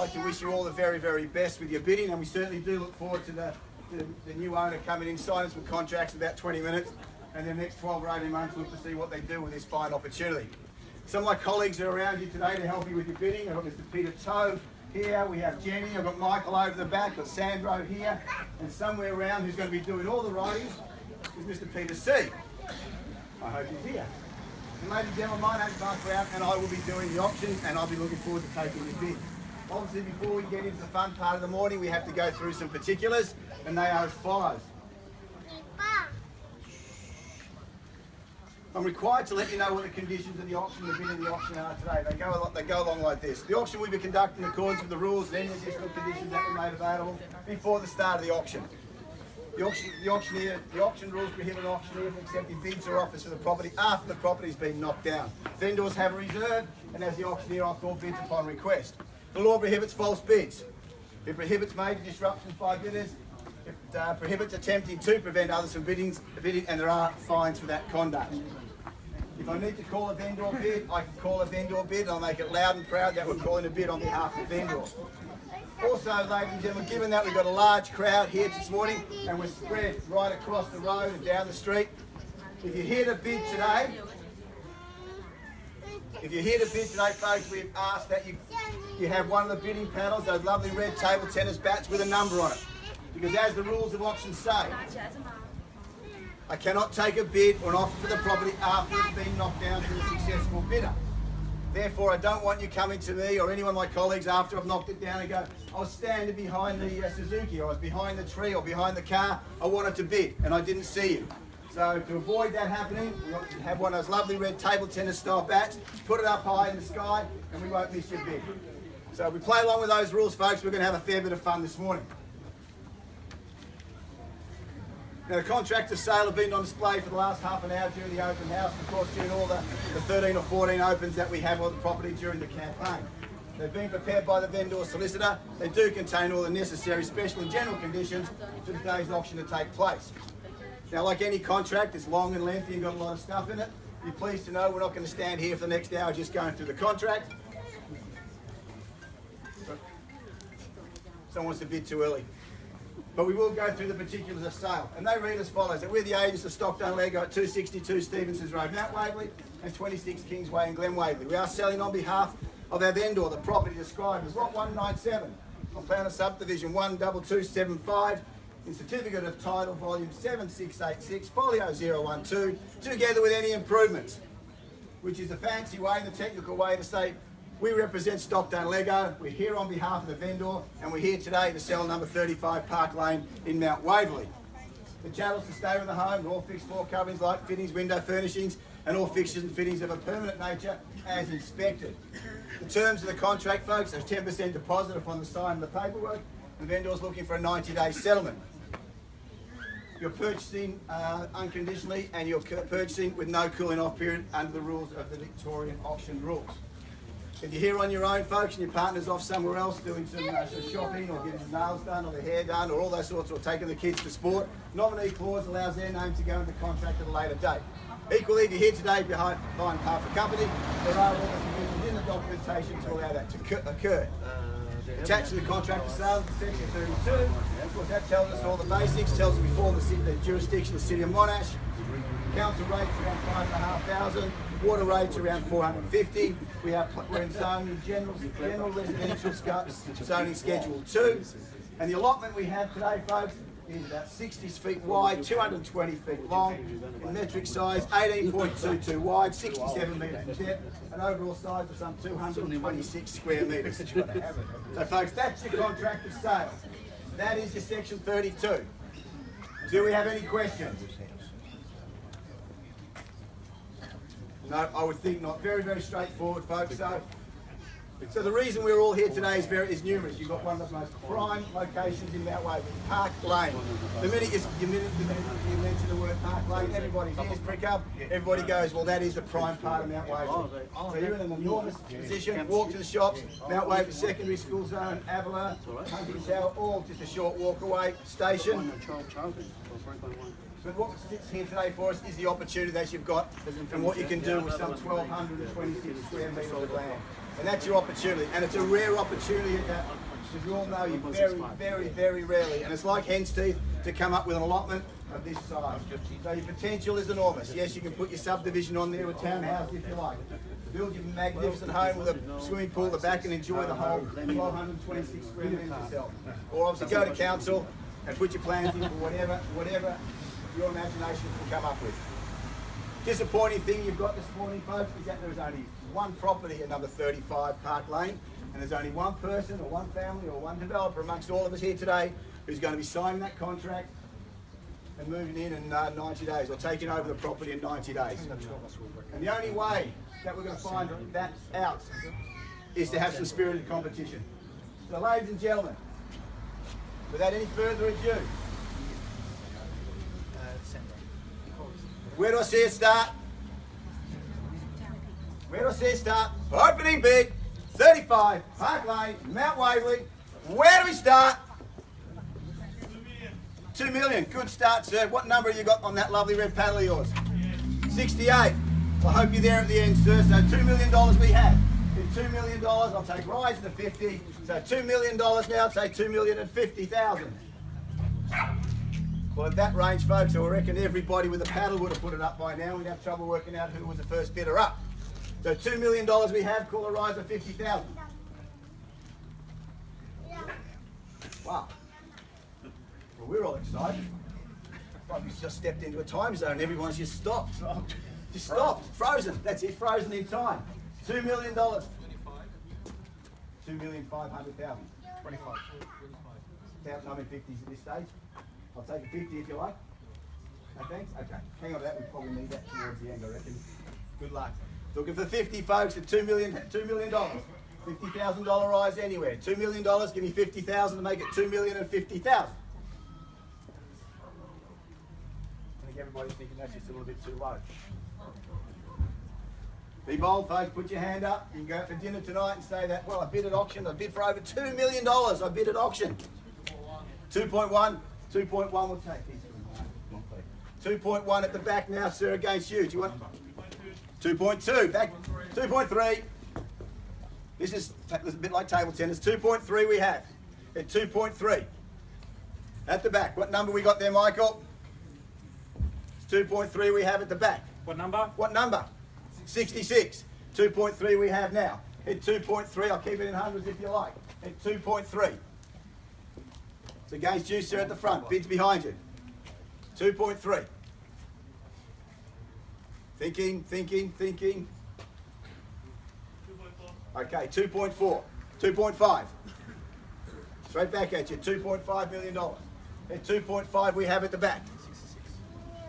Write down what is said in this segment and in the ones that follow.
like to wish you all the very, very best with your bidding, and we certainly do look forward to the new owner coming in, signing some contracts in about 20 minutes, and then the next 12 or 18 months look to see what they do with this fine opportunity. Some of my colleagues are around you today to help you with your bidding. I've got Mr. Peter Toe here, we have Jenny, I've got Michael over the back, I've got Sandro here, and somewhere around who's going to be doing all the writings is Mr. Peter C. I hope he's here. And ladies and gentlemen, my name's Mark Brown, and I will be doing the auctions, and I'll be looking forward to taking your bid. Obviously, before we get into the fun part of the morning, we have to go through some particulars, and they are as follows. I'm required to let you know what the conditions of the auction, the bid and the auction are today. They go along like this. The auction will be conducted in accordance with the rules and any additional conditions that were made available before the start of the auction. The auction rules prohibit an auctioneer from accepting bids or offers for the property after the property has been knocked down. Vendors have a reserve, and as the auctioneer, I call bids upon request. The law prohibits false bids. It prohibits major disruptions by bidders. It prohibits attempting to prevent others from bidding, and there are fines for that conduct. If I need to call a vendor bid, I can call a vendor bid, and I'll make it loud and proud that we're calling a bid on behalf of the vendor. Also, ladies and gentlemen, given that we've got a large crowd here this morning and we're spread right across the road and down the street, if you're here to bid today, folks, we've asked that you have one of the bidding panels, those lovely red table tennis bats with a number on it. Because as the rules of auction say, I cannot take a bid or an offer for the property after it's been knocked down to a successful bidder. Therefore, I don't want you coming to me or any one of my colleagues after I've knocked it down and go, I was standing behind the Suzuki, or I was behind the tree or behind the car, I wanted to bid and I didn't see you. So to avoid that happening, we want to have one of those lovely red table tennis style bats, put it up high in the sky, and we won't miss your bid. So if we play along with those rules, folks, we're going to have a fair bit of fun this morning. Now, the contracts of sale have been on display for the last half an hour during the open house, and of course during all the 13 or 14 opens that we have on the property during the campaign. They've been prepared by the vendor solicitor. They do contain all the necessary special and general conditions for today's auction to take place. Now, like any contract, it's long and lengthy and got a lot of stuff in it. Be pleased to know we're not going to stand here for the next hour just going through the contract. Someone's a bit too early. But we will go through the particulars of sale. And they read as follows: that we're the agents of Stockton Lego at 262 Stevenson's Road, Mount Waverley, and 26 Kingsway in Glen Waverley. We are selling on behalf of our vendor the property described as Lot 197 on plan of subdivision 12275 in certificate of title volume 7686 folio 012, together with any improvements, which is a fancy way, the technical way to say we represent Stockton Lego. We're here on behalf of the vendor, and we're here today to sell number 35 Park Lane in Mount Waverley. The chattels to stay with the home, all fixed floor coverings, light fittings, window furnishings, and all fixtures and fittings of a permanent nature as inspected. The terms of the contract, folks, are 10% deposit upon the sign of the paperwork. The vendor is looking for a 90-day settlement. You're purchasing unconditionally, and you're purchasing with no cooling off period under the rules of the Victorian auction rules. If you're here on your own, folks, and your partner's off somewhere else doing some shopping or getting his nails done or their hair done or all those sorts, or taking the kids to sport, nominee clause allows their name to go into contract at a later date. Equally, if you're here today behind half a company, there are all the provisions in the documentation to allow that to occur. Attached to the contract of sale, section 32, of course that tells us all the basics, tells us we fall in the jurisdiction of the City of Monash. Council rates around 5,500, water rates around 450. We're in zoning general residential zoning schedule 2. And the allotment we have today, folks, is about 60 feet wide, 220 feet long, in metric size, 18.22 wide, 67 metres in depth, an overall size of some 226 square metres. So folks, that's your contract of sale. That is your section 32. Do we have any questions? No, I would think not. Very, very straightforward, folks. So the reason we're all here today is numerous. You've got one of the most prime locations in Mount Waverley, Park Lane. The minute you mention the word Park Lane, everybody's ears prick up. Everybody goes, well, that is the prime part of Mount Waverley. So you're in an enormous position. Walk to the shops, Mount Waverley Secondary School Zone, Avila, Hunting Tower, all just a short walk away. Station. But what sits here today for us is the opportunity that you've got and what you can do with some 1,226 square metres of land. And that's your opportunity. And it's a rare opportunity at that, because you all know you very, very, very rarely, and it's like hen's teeth, to come up with an allotment of this size. So your potential is enormous. Yes, you can put your subdivision on there, a townhouse if you like. Build your magnificent home with a swimming pool at the back and enjoy the whole 1,226 square metres yourself. Or obviously go to council and put your plans in for whatever your imagination can come up with. Disappointing thing you've got this morning, folks, is that there's only one property at number 35 Park Lane, and there's only one person or one family or one developer amongst all of us here today who's going to be signing that contract and moving in 90 days, or taking over the property in 90 days. And the only way that we're going to find that out is to have some spirited competition. So ladies and gentlemen, without any further ado, where do I see it start? Where do I see it start? Opening bid, 35, Park Lane, Mount Waverley. Where do we start? 2 million. Good start, sir. What number have you got on that lovely red paddle of yours? 68. I hope you're there at the end, sir. So $2 million we have. In $2 million, I'll take rise to 50. So $2 million now, say $2,050,000. Well, at that range, folks, I reckon everybody with a paddle would have put it up by now. We'd have trouble working out who was the first bidder up. So $2 million we have, call a rise of 50,000. Wow. Well, we're all excited. Like we just stepped into a time zone and everyone's just stopped. Just stopped. Frozen. That's it, frozen in time. $2 million. 2,500,000. 25. 1,050s at this stage. I'll take a 50 if you like. No thanks? Okay. Hang on to that, we probably need that towards the end, I reckon. Good luck. Looking for 50 folks at $2 million. $50,000 rise anywhere. $2 million, give me 50,000 to make it $2,050,000. I think everybody's thinking that's just a little bit too low. Be bold, folks. Put your hand up. You can go out for dinner tonight and say that, well, I bid at auction. I bid for over $2 million. I bid at auction. 2.1. 2.1 will take. 2.1 at the back now, sir, against you. Do you want 2.2? Back. 2.3. This is a bit like table tennis. 2.3 we have. At 2.3. At the back. What number we got there, Michael? It's 2.3 we have at the back. What number? What number? 66. 2.3 we have now. At 2.3, I'll keep it in hundreds if you like. At 2.3. It's against you, sir, at the front. Bids behind you. 2.3. Thinking. Okay, 2.4. 2.5. Straight back at you. $2.5 million. At 2.5 we have at the back.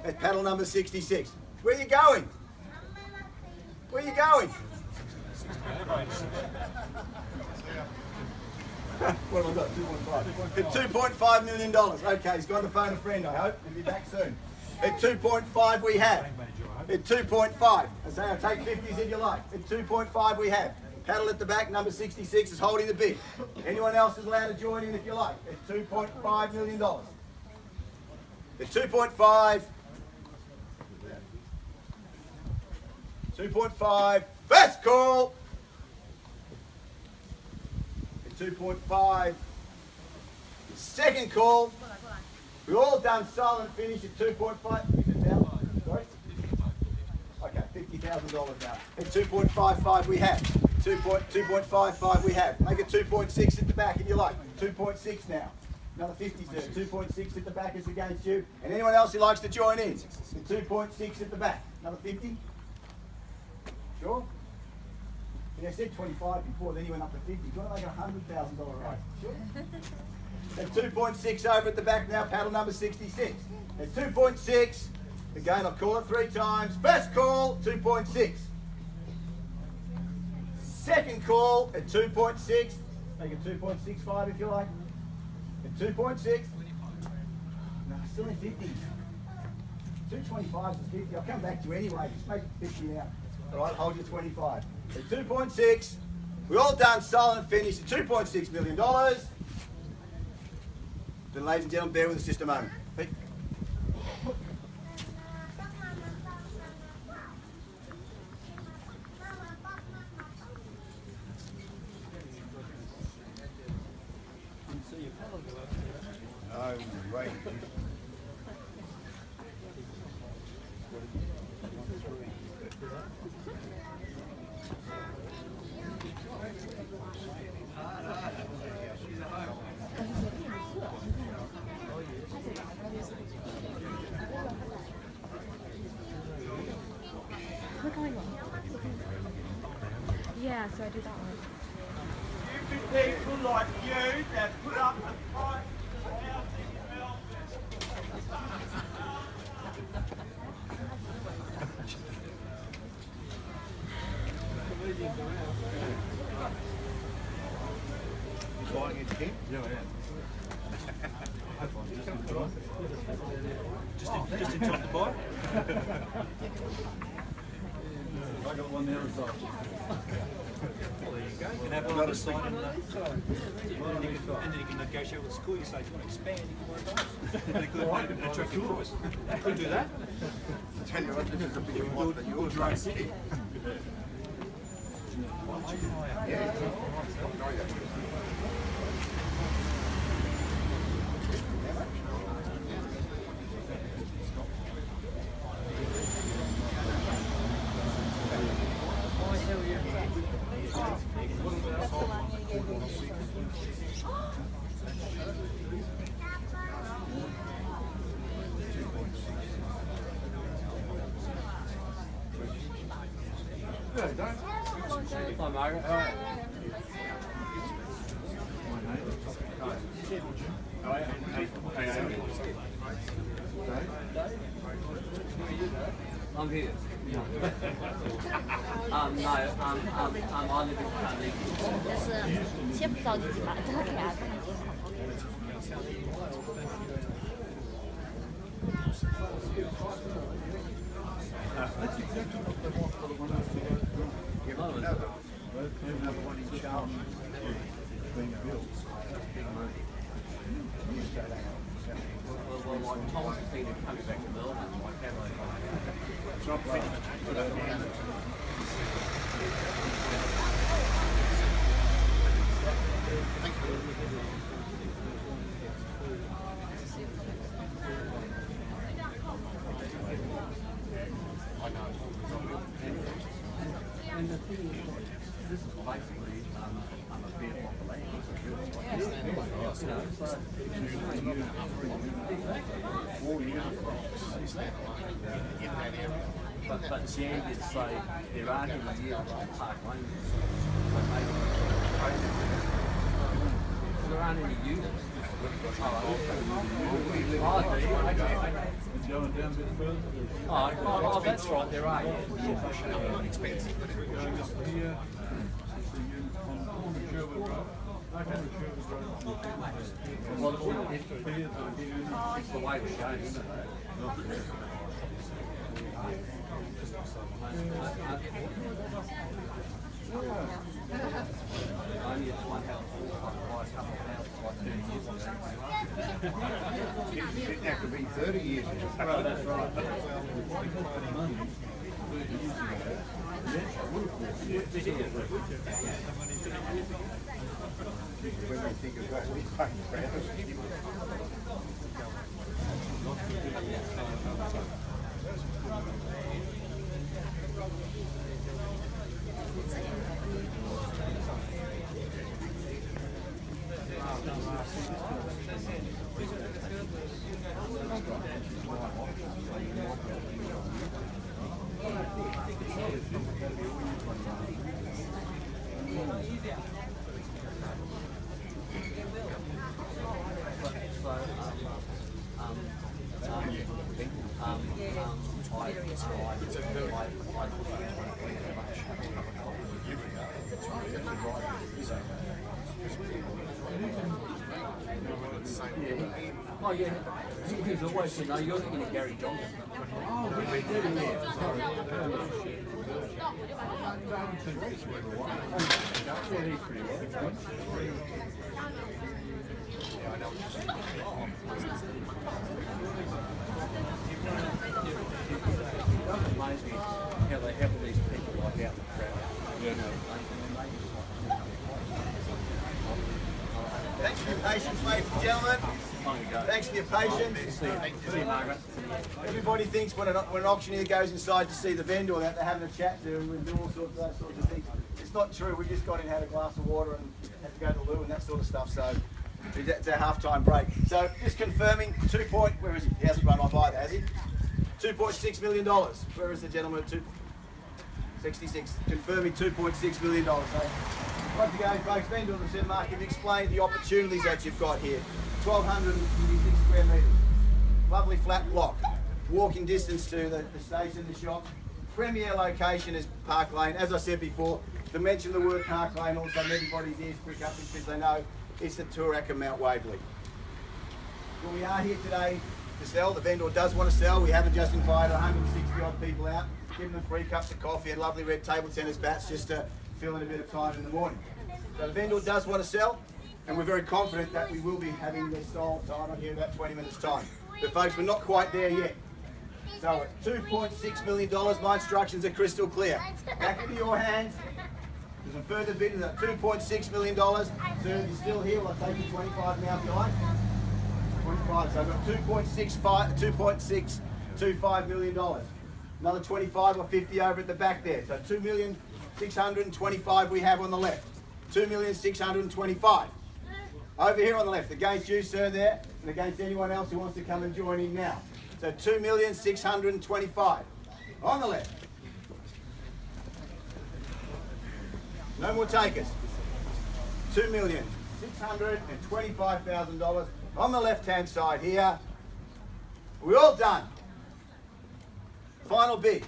At paddle number 66. Where are you going? Where are you going? What have I got? 2.5. At $2.5 million. Okay, he's gone to phone a friend, I hope. He'll be back soon. At 2.5 we have. At 2.5. I say I'll take 50s if you like. At 2.5 we have. Paddle at the back, number 66 is holding the bid. Anyone else is allowed to join in if you like. At $2.5 million. At 2.5. 2.5. First call. At 2.5. Second call. We all done silent finish at 2.5. Sorry? Okay, $50,000 now. At 2.55 we have. 2.55 we have. Make it 2.6 at the back if you like. 2.6 now. Another 50 there. 2.6 at the back is against you. And anyone else who likes to join in. 2.6 at the back. Another 50. Sure? And I said 25 before, then you went up to 50. Do you want to make a $100,000 rise? Sure? At 2.6 over at the back now, paddle number 66. At 2.6, again I'll call it 3 times. First call, 2.6. Second call at 2.6. Make it 2.65 if you like. At 2.6. No, still in 50. 225 is 50. I'll come back to you anyway. Just make it 50 now. All right, hold your 25. At 2.6, we all done silent finish at $2.6 million. Then, ladies and gentlemen, bear with us just a moment. Pete. Oh, right. We're going on. Yeah, so I do that one. Stupid people like you that put up the fight. Buying it again? Yeah, I am. Just in time to buy. I got one there as well. Well, there you go. You can have one on this side and then you can negotiate with the school. You say, if you want to expand, you can worry about it. At a good attractive price. We'll do that. I tell you what, this is a big one that you're trying to keep. Yeah. Hi, Margaret. How are I'm here. No, I live in Canada. 就是先不着急吧，都给他看。Another one in Charlton being built. Well, like Thomas has been coming back to Melbourne, like have It's not finished. And the thing is, this is basically I'm a bit off the land. But Jan did say there aren't any yields on Park Lane. So maybe there aren't any units. Oh, that's right, there are. Expensive. Well, it's the way we're going, isn't it? Only it's one house, a couple of houses, like 2 years. That could be 30 years. Well, that's right. When we think of that, we pay for it. Oh yeah, he's always said, no, you're thinking of Gary Johnson. It amazes me how they have all these people like out in the crowd. Thanks for Patience, ladies and gentlemen. Thanks for your patience. Everybody thinks when an auctioneer goes inside to see the vendor that they're having a chat to and do all sorts of those sorts of things. It's not true. We just got in, had a glass of water and had to go to the loo and that sort of stuff. So it's our half-time break. So just confirming, where is he? He hasn't run on by that, has he? $2.6 million. Where is the gentleman at 266? Confirming $2.6 million. So once again, folks, vendor of the said Mark, you've explained the opportunities that you've got here. 1,256 square metres. Lovely flat block. Walking distance to the station, the shop. Premier location is Park Lane. As I said before, to mention the word Park Lane also everybody's ears prick up because they know it's the Toorak and Mount Waverley. Well, we are here today to sell. The vendor does want to sell. We haven't just invited 160 odd people out, given them free cups of coffee and lovely red table tennis bats just to fill in a bit of time in the morning. So the vendor does want to sell, and we're very confident that we will be having this sold time here in about 20 minutes time. But folks, we're not quite there yet. So at $2.6 million, my instructions are crystal clear. Back into your hands. There's a further bid of that $2.6 million. Sir, if you're still here, I'll take you 25 now if you like. 25, so I've got $2.625 million. Another 25 or 50 over at the back there. So $2,625,000 we have on the left. $2,625,000. Over here on the left, against you, sir, there, and against anyone else who wants to come and join in now. So $2,625,000 on the left. No more takers. $2,625,000 on the left-hand side here. We're all done. Final bid.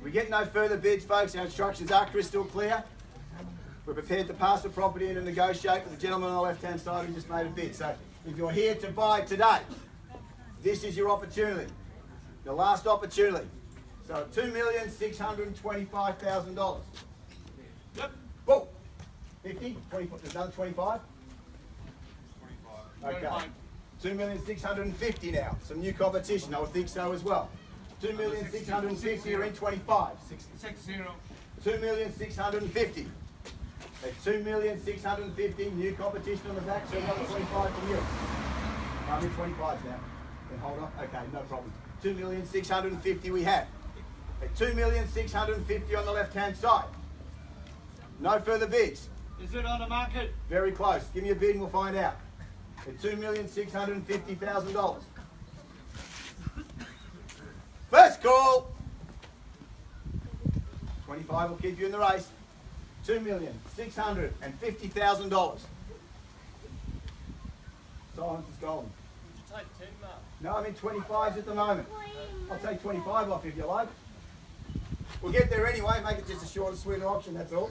We get no further bids, folks. Our instructions are crystal clear. We're prepared to pass the property in and negotiate with the gentleman on the left-hand side who just made a bid. So if you're here to buy today, this is your opportunity. The last opportunity. So $2,625,000. Yep. Whoa. 50? 20, there's another 25? 25. Okay. 2,650,000 now. Some new competition. I would think so as well. 2,650,000 are in 25. 60. 2,650,000. At 2,650,000, new competition on the back, so another 25 from you. I'm in 25 now. Then hold on. Okay, no problem. 2,650,000 we have. At 2,650,000 on the left-hand side. No further bids. Is it on the market? Very close. Give me a bid and we'll find out. At $2,650,000. First call. 25 will keep you in the race. $2,650,000. Silence is golden. Take 10, Mark. No, I'm in 25s at the moment. I'll take 25 off if you like. We'll get there anyway, make it just a short and sweeter auction, that's all.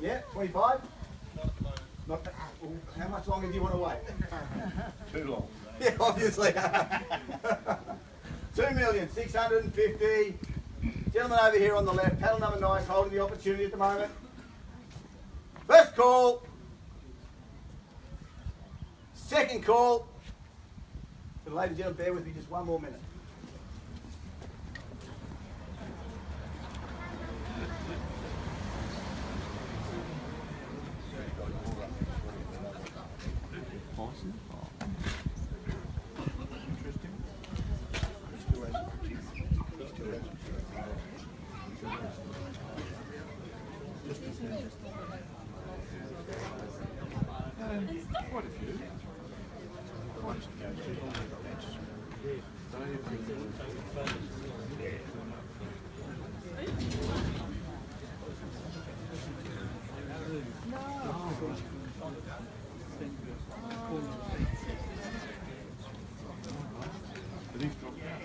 Yeah, 25? Not at the moment. Not, well, how much longer do you want to wait? Too long. Yeah, obviously. 2,650,000. Gentleman over here on the left, paddle number 9, holding the opportunity at the moment. First call. Second call. But ladies and gentlemen, bear with me just one more minute. Quite a few. Once it goes to but he's dropped out.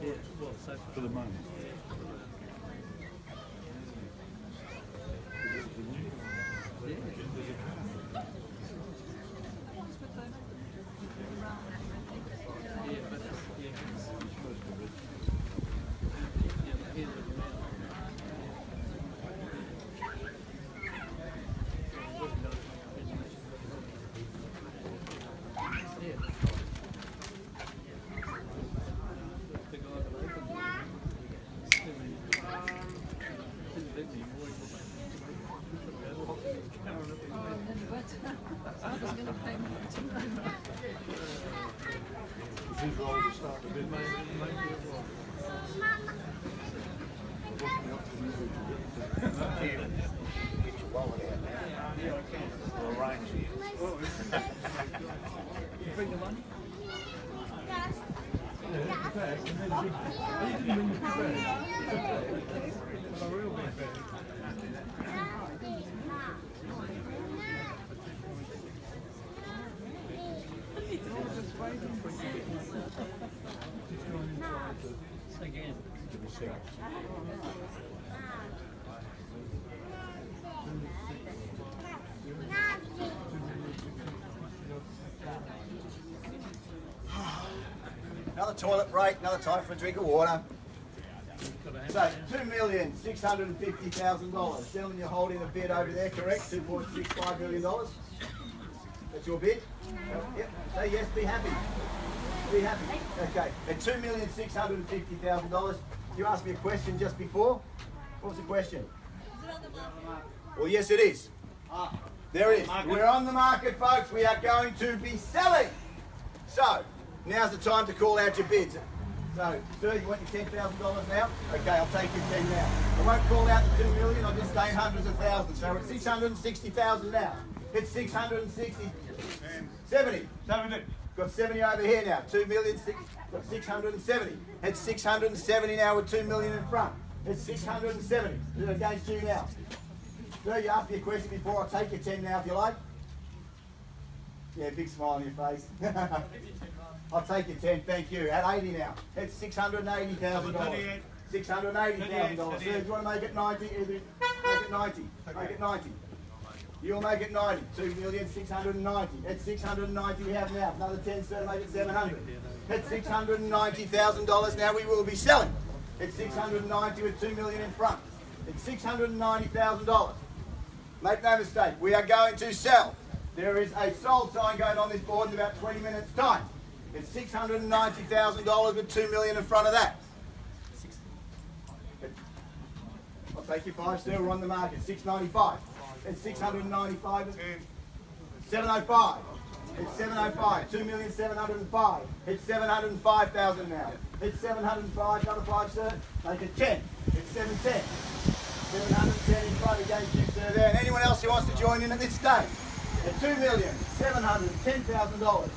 Yeah, well, so For the moment. Is his role to start the bid, maybe it was. Wasn't up to you to get Get your wallet out now. Yeah, I can. We'll arrange it. You bring the money? Yeah, the bag, and then oh, you didn't bring the big bag. A real big bag. Again. Another toilet break, another time for a drink of water. So, $2,650,000. Gentlemen, you're holding a bid over there, correct? $2.65 million. That's your bid? Yep. Say yes, be happy. Be happy. Okay. At $2,650,000. You asked me a question just before. What was the question? Well, yes, it is. There it is. We're on the market, folks. We are going to be selling. So, now's the time to call out your bids. So, sir, you want your $10,000 now? Okay, I'll take your 10 now. I won't call out the $2 million, I'll just say hundreds of thousands. So we're at 660,000 now. It's 660. 70. Got 70 over here now. 2 million, got 670. It's 670 now with 2 million in front. It's 670. Is it against you now? Sir, you asked me a question before. I'll take your 10 now if you like. Yeah, big smile on your face. I'll take your 10, thank you. At 80 now. It's $680,000. $680,000. Sir, do you want to make it 90? Make it 90. Make it 90. You'll make it 90. 2,690,000. It's 690 we have now. Another 10, sir, make it 700. It's $690,000 now we will be selling. It's 690 with 2 million in front. It's $690,000. Make no mistake, we are going to sell. There is a sold sign going on this board in about 20 minutes time. It's $690,000 with 2 million in front of that. I'll take your 5, sir, we're on the market. 695. It's 695. 705. It's 705. 2,705,000. It's 705,000 now. It's 705. Another 5, sir. Make it 10. It's 710. 710 in front against you, sir. There. And anyone else who wants to join in at this stage? At $2,710,000.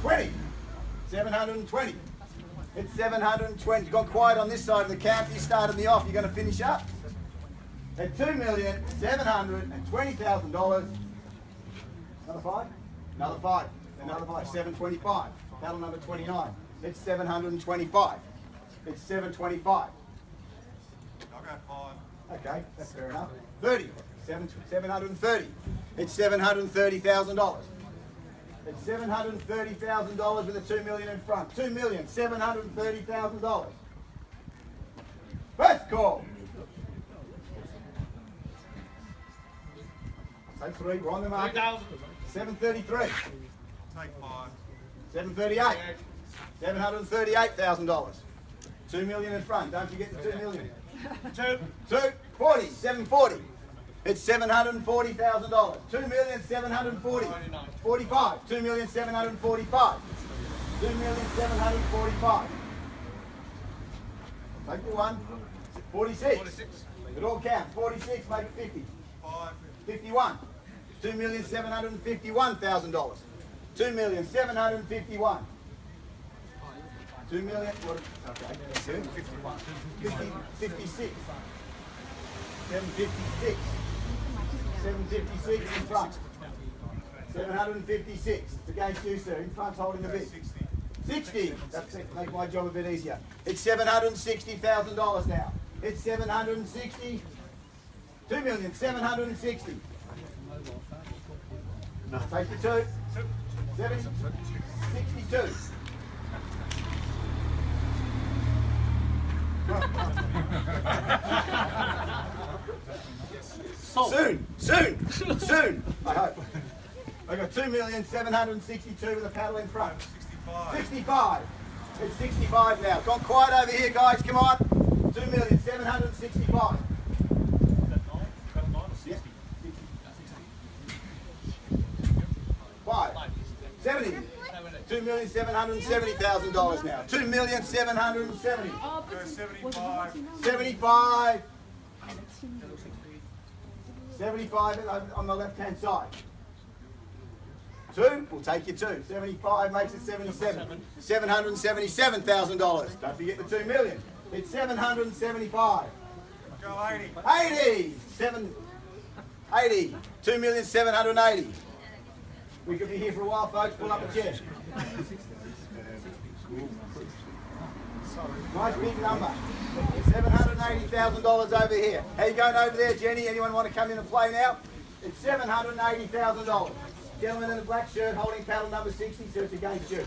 20. 720. It's 720. Got quiet on this side of the camp. You started me off. You're going to finish up. At $2,720,000. Another 5? Another 5. Another 5. 725. Battle number 29. It's 725. It's 725. I'll go 5. Okay, that's fair enough. 30. 730. It's $730,000. It's $730,000 with a 2 million in front. $2,730,000. First call. Take 3. We're on the market. 733. Take 5. 738. $738,000. 2 million in front. Don't forget the 2 million. 40. 740. It's $740,000. 2,740,000. 45. 2,745,000. 2,745,000. Take the 1. 46. It all counts. 46. Make it 50. 5. 51. $2,751,000. 2,751,000. 2 million. What? Okay. 51. 56. 756. 756 in front. 756. It's against you, sir. In front, holding the bid. 60. That's it. Make my job a bit easier. It's $760,000 now. It's 760. 2,760,000. Take the 2. 762. Soon, I hope. I got 2,762,000 with a paddle in front. 65. It's 65 now. Gone quiet over here, guys. Come on. 2,765,000. $2,770,000 now. $2,770,000. Go 75. 75. 75 on the left-hand side. 2, we'll take you 2. 75 makes it 77. $777,000. Don't forget the 2 million. It's 775. Go 80. 80. 80. 2,780,000. We could be here for a while, folks. Pull up a chair. Nice big number. $780,000 over here. How you going over there, Jenny? Anyone want to come in and play now? It's $780,000. Gentleman in the black shirt holding paddle number 60, so it's against you.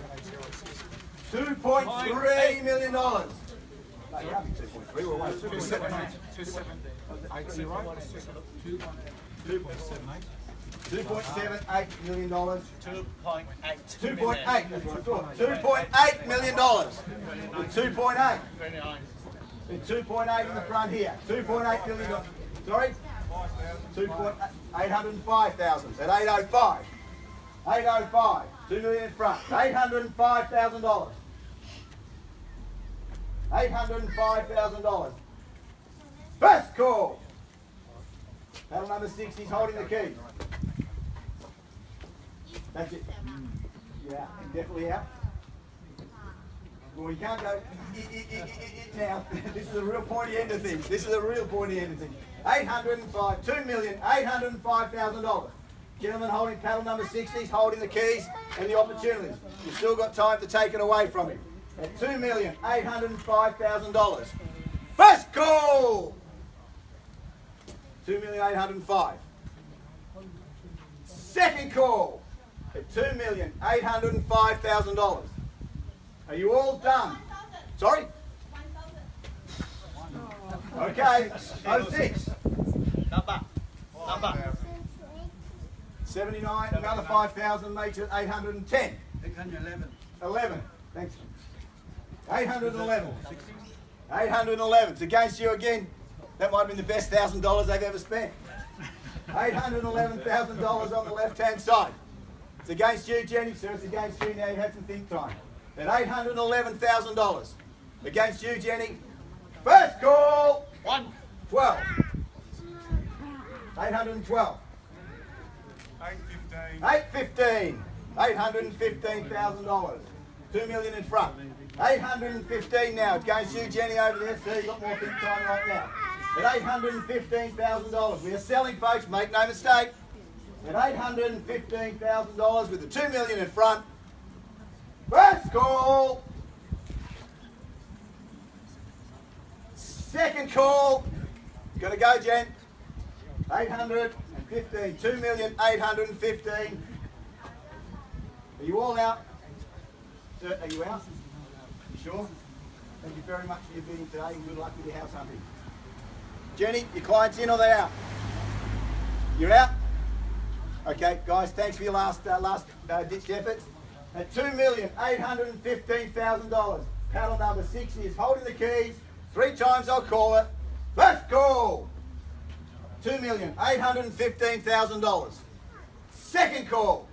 $2.3 million. No, you haven't 2.3. We're away. 2.78 million dollars. 2.8. 2.8. That's what I thought. $2.8 million. 2.8. And 2.8 in the front here. $2.8 million. Sorry. 805,000 at 805. 805. 2 million in front. $805,000. $805,000. First call. Paddle number 60 is holding the key. That's it. Yeah, definitely out. Well, you can't go now. This is the real pointy end of things. This is the real pointy end of things. $2,805,000. Gentleman holding paddle number 60 is holding the keys and the opportunities. You've still got time to take it away from him. At $2,805,000. First call. 2,805,000. Second call at $2,805,000. Are you all done? Sorry? Okay, 06. Number. 79, another 5,000 makes it 810. 811. 11, thanks. 811. 811. It's against you again. That might have been the best $1,000 they've ever spent. $811,000 on the left-hand side. It's against you, Jenny, so it's against you now. You had some think time. At $811,000. Against you, Jenny. First call. 12. 812. 815. 815,000. $2 million in front. 815 now. It's against you, Jenny, over there. So you've got more think time right now. At $815,000. We are selling, folks. Make no mistake. At $815,000 with the $2 million in front. First call. Second call. Got to go, Jen. 815. 2,815,000. Are you all out? Sir, are you out? You sure? Thank you very much for your bidding today and good luck with your house hunting. Jenny, your client's in or they out? You're out? Okay, guys, thanks for your last ditched efforts. At $2,815,000, paddle number 60 is holding the keys. 3 times I'll call it. First call. $2,815,000. Second call.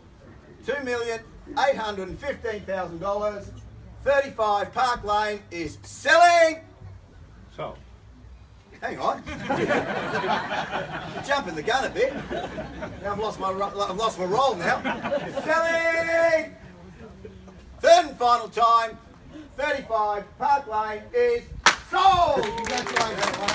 $2,815,000. 35 Park Lane is selling. So. Hang on. You're jumping the gun a bit. Now I've lost my roll now. Selling. Third and final time. 35 Park Lane is sold. Congratulations.